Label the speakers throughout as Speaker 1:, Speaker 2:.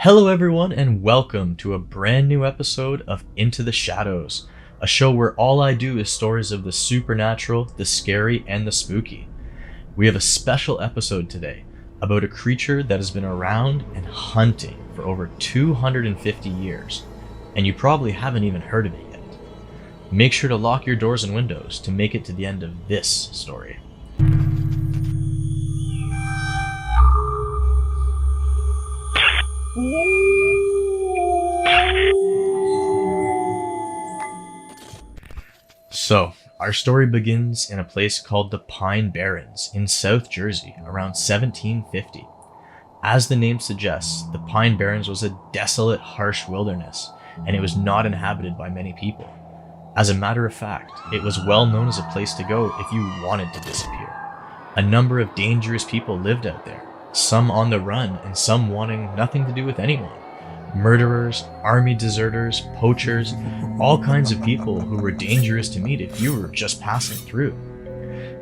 Speaker 1: Hello, everyone, and welcome to a brand new episode of Into the Shadows, a show where all I do is stories of the supernatural, the scary, and the spooky. We have a special episode today about a creature that has been around and hunting for over 250 years, and you probably haven't even heard of it yet. Make sure to lock your doors and windows to make it to the end of this story. So, our story begins in a place called the Pine Barrens in South Jersey around 1750. As the name suggests, the Pine Barrens was a desolate, harsh wilderness, and it was not inhabited by many people. As a matter of fact, it was well known as a place to go if you wanted to disappear. A number of dangerous people lived out there, some on the run and some wanting nothing to do with anyone. Murderers, army deserters, poachers, all kinds of people who were dangerous to meet if you were just passing through.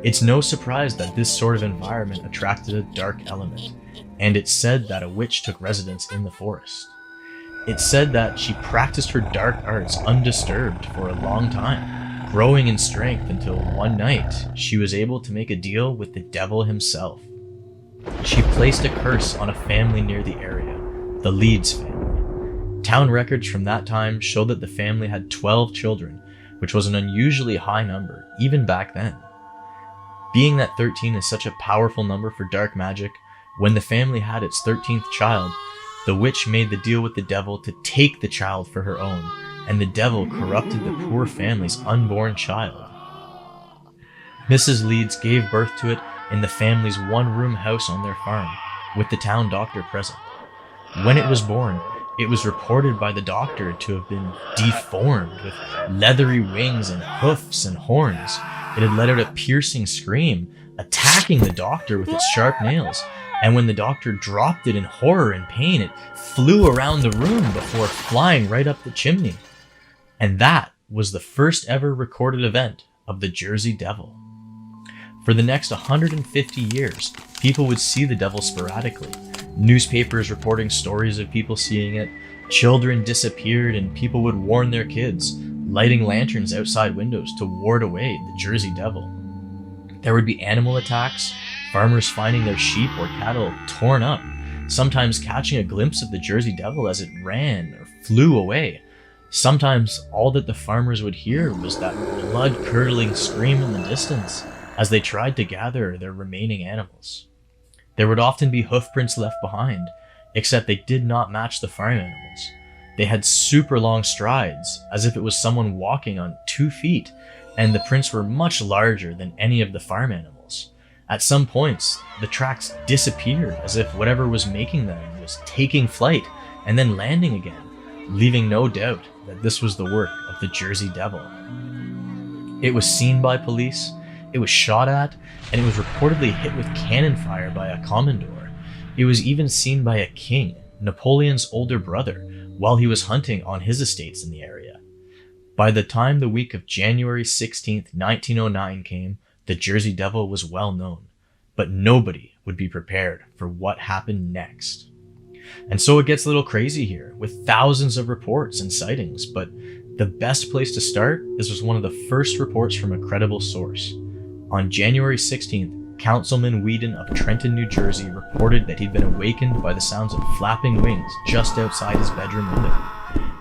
Speaker 1: It's no surprise that this sort of environment attracted a dark element, and it's said that a witch took residence in the forest. It's said that she practiced her dark arts undisturbed for a long time, growing in strength until one night she was able to make a deal with the devil himself. She placed a curse on a family near the area, the Leeds family. Town records from that time show that the family had 12 children, which was an unusually high number, even back then. Being that 13 is such a powerful number for dark magic, when the family had its 13th child, the witch made the deal with the devil to take the child for her own, and the devil corrupted the poor family's unborn child. Mrs. Leeds gave birth to it in the family's one-room house on their farm, with the town doctor present. When it was born, it was reported by the doctor to have been deformed with leathery wings and hoofs and horns. It had let out a piercing scream, attacking the doctor with its sharp nails, and when the doctor dropped it in horror and pain, it flew around the room before flying right up the chimney. And that was the first ever recorded event of the Jersey Devil. For the next 150 years, people would see the devil sporadically. Newspapers reporting stories of people seeing it, children disappeared, and people would warn their kids, lighting lanterns outside windows to ward away the Jersey Devil. There would be animal attacks, farmers finding their sheep or cattle torn up, sometimes catching a glimpse of the Jersey Devil as it ran or flew away. Sometimes all that the farmers would hear was that blood-curdling scream in the distance as they tried to gather their remaining animals. There would often be hoof prints left behind, except they did not match the farm animals. They had super long strides, as if it was someone walking on 2 feet, and the prints were much larger than any of the farm animals. At some points, the tracks disappeared as if whatever was making them was taking flight and then landing again, leaving no doubt that this was the work of the Jersey Devil. It was seen by police, it was shot at, and it was reportedly hit with cannon fire by a commodore. It was even seen by a king, Napoleon's older brother, while he was hunting on his estates in the area. By the time the week of January 16th, 1909 came, the Jersey Devil was well known, but nobody would be prepared for what happened next. And so it gets a little crazy here, with thousands of reports and sightings, but the best place to start is with one of the first reports from a credible source. On January 16th, Councilman Whedon of Trenton, New Jersey reported that he'd been awakened by the sounds of flapping wings just outside his bedroom window.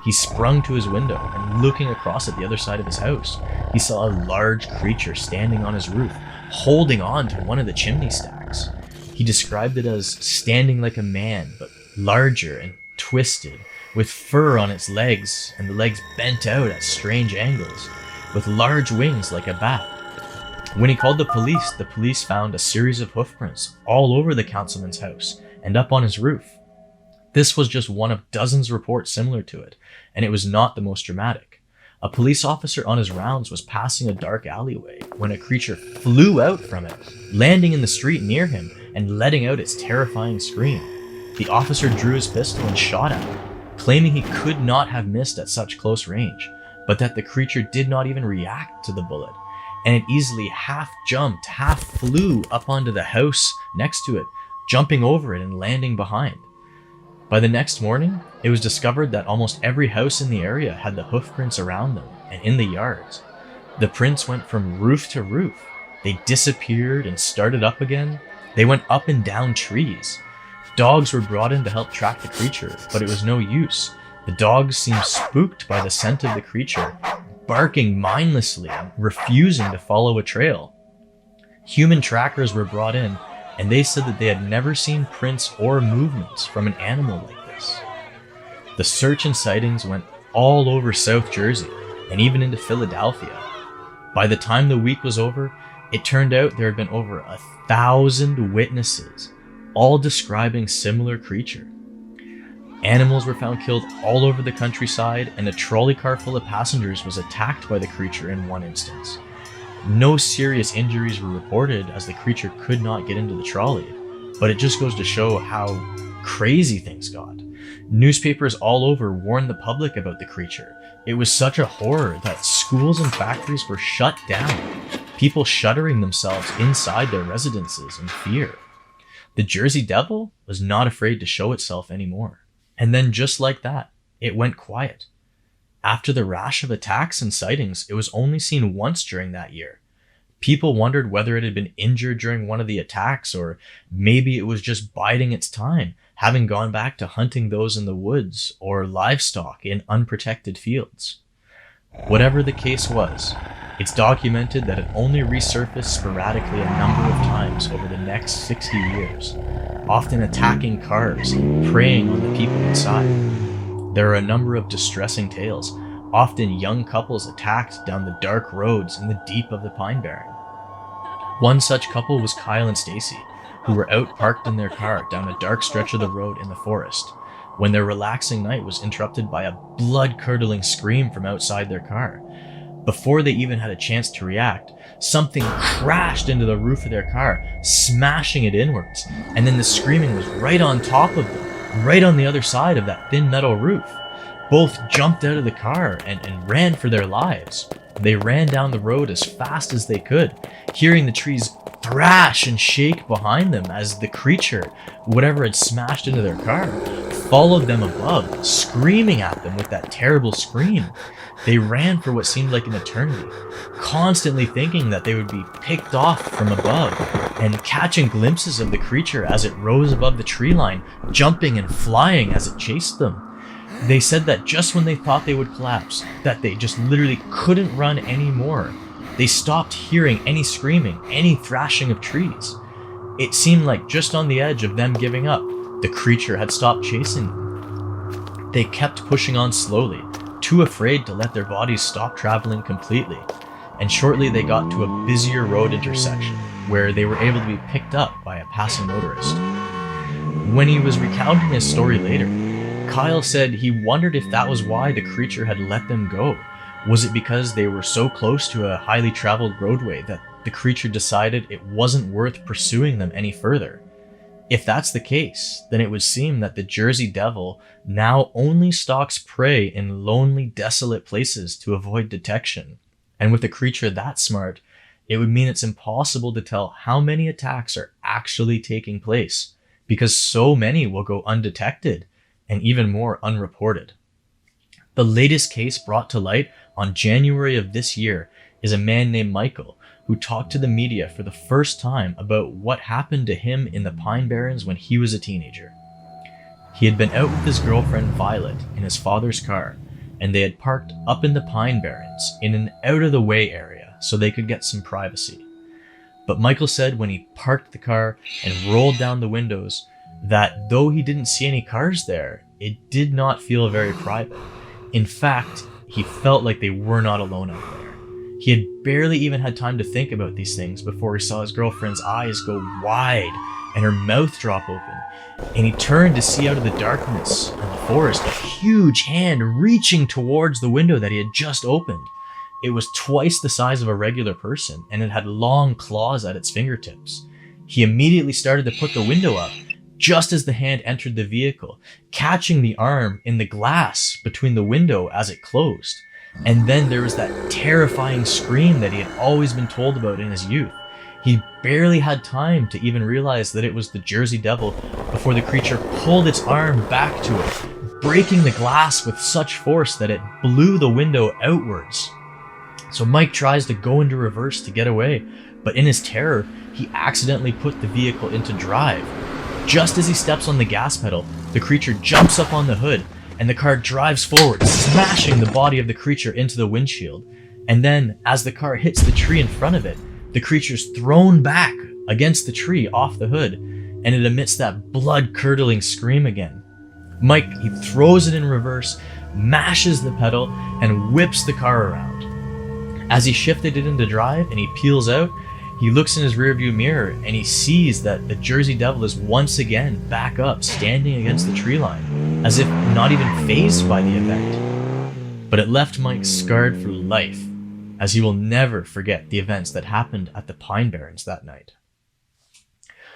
Speaker 1: He sprung to his window and looking across at the other side of his house, he saw a large creature standing on his roof, holding on to one of the chimney stacks. He described it as standing like a man, but larger and twisted, with fur on its legs and the legs bent out at strange angles, with large wings like a bat. When he called the police found a series of hoofprints all over the councilman's house and up on his roof. This was just one of dozens of reports similar to it, and it was not the most dramatic. A police officer on his rounds was passing a dark alleyway when a creature flew out from it, landing in the street near him and letting out its terrifying scream. The officer drew his pistol and shot at it, claiming he could not have missed at such close range, but that the creature did not even react to the bullet, and it easily half jumped, half flew up onto the house next to it, jumping over it and landing behind. By the next morning, it was discovered that almost every house in the area had the hoof prints around them and in the yards. The prints went from roof to roof. They disappeared and started up again. They went up and down trees. Dogs were brought in to help track the creature, but it was no use. The dogs seemed spooked by the scent of the creature, barking mindlessly and refusing to follow a trail. Human trackers were brought in, and they said that they had never seen prints or movements from an animal like this. The search and sightings went all over South Jersey and even into Philadelphia. By the time the week was over, it turned out there had been over 1,000 witnesses, all describing similar creature. Animals were found killed all over the countryside, and a trolley car full of passengers was attacked by the creature in one instance. No serious injuries were reported as the creature could not get into the trolley, but it just goes to show how crazy things got. Newspapers all over warned the public about the creature. It was such a horror that schools and factories were shut down, people shuddering themselves inside their residences in fear. The Jersey Devil was not afraid to show itself anymore. And then just like that, it went quiet. After the rash of attacks and sightings, it was only seen once during that year. People wondered whether it had been injured during one of the attacks, or maybe it was just biding its time, having gone back to hunting those in the woods or livestock in unprotected fields. Whatever the case was, it's documented that it only resurfaced sporadically a number of times over the next 60 years, often attacking cars, preying on the people inside. There are a number of distressing tales, often young couples attacked down the dark roads in the deep of the Pine Barren. One such couple was Kyle and Stacy, who were out parked in their car down a dark stretch of the road in the forest, when their relaxing night was interrupted by a blood-curdling scream from outside their car. Before they even had a chance to react, something crashed into the roof of their car, smashing it inwards, and then the screaming was right on top of them, right on the other side of that thin metal roof. Both jumped out of the car and ran for their lives. They ran down the road as fast as they could, hearing the trees thrash and shake behind them as the creature, whatever had smashed into their car, followed them above, screaming at them with that terrible scream. They ran for what seemed like an eternity, constantly thinking that they would be picked off from above, and catching glimpses of the creature as it rose above the tree line, jumping and flying as it chased them. They said that just when they thought they would collapse, that they just literally couldn't run anymore, they stopped hearing any screaming, any thrashing of trees. It seemed like just on the edge of them giving up, the creature had stopped chasing them. They kept pushing on slowly, too afraid to let their bodies stop traveling completely, and shortly they got to a busier road intersection where they were able to be picked up by a passing motorist. When he was recounting his story later, Kyle said he wondered if that was why the creature had let them go. Was it because they were so close to a highly traveled roadway that the creature decided it wasn't worth pursuing them any further? If that's the case, then it would seem that the Jersey Devil now only stalks prey in lonely, desolate places to avoid detection. And with a creature that smart, it would mean it's impossible to tell how many attacks are actually taking place, because so many will go undetected and even more unreported. The latest case brought to light on January of this year is a man named Michael, who talked to the media for the first time about what happened to him in the Pine Barrens when he was a teenager. He had been out with his girlfriend Violet in his father's car, and they had parked up in the Pine Barrens in an out-of-the-way area so they could get some privacy. But Michael said when he parked the car and rolled down the windows that though he didn't see any cars there, it did not feel very private. In fact, he felt like they were not alone out there. He had barely even had time to think about these things before he saw his girlfriend's eyes go wide and her mouth drop open, and he turned to see out of the darkness of the forest a huge hand reaching towards the window that he had just opened. It was twice the size of a regular person, and it had long claws at its fingertips. He immediately started to put the window up, just as the hand entered the vehicle, catching the arm in the glass between the window as it closed. And then there was that terrifying scream that he had always been told about in his youth. He He barely had time to even realize that it was the Jersey Devil before the creature pulled its arm back to it, breaking the glass with such force that it blew the window outwards. So Mike tries to go into reverse to get away, but in his terror, he accidentally put the vehicle into drive. Just as he steps on the gas pedal, the creature jumps up on the hood, and the car drives forward, smashing the body of the creature into the windshield. And then, as the car hits the tree in front of it, the creature's thrown back against the tree off the hood, and it emits that blood-curdling scream again. Mike, he throws it in reverse, mashes the pedal, and whips the car around. As he shifted it into drive and he peels out, he looks in his rearview mirror and he sees that the Jersey Devil is once again back up, standing against the tree line, as if not even fazed by the event. But it left Mike scarred for life, as he will never forget the events that happened at the Pine Barrens that night.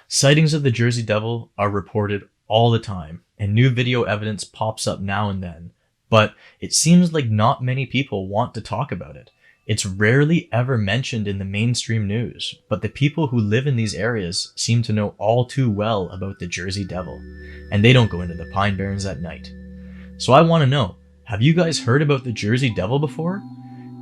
Speaker 1: Sightings of the Jersey Devil are reported all the time, and new video evidence pops up now and then, but it seems like not many people want to talk about it. It's rarely ever mentioned in the mainstream news, but the people who live in these areas seem to know all too well about the Jersey Devil, and they don't go into the Pine Barrens at night. So I want to know, have you guys heard about the Jersey Devil before?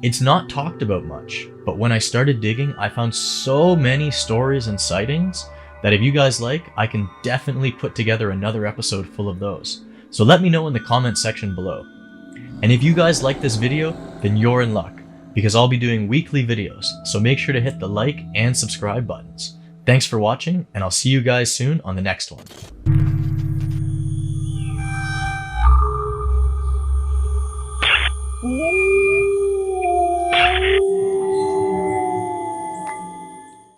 Speaker 1: It's not talked about much, but when I started digging, I found so many stories and sightings that if you guys like, I can definitely put together another episode full of those. So let me know in the comment section below. And if you guys like this video, then you're in luck, because I'll be doing weekly videos, so make sure to hit the like and subscribe buttons. Thanks for watching, and I'll see you guys soon on the next one.
Speaker 2: Yeah.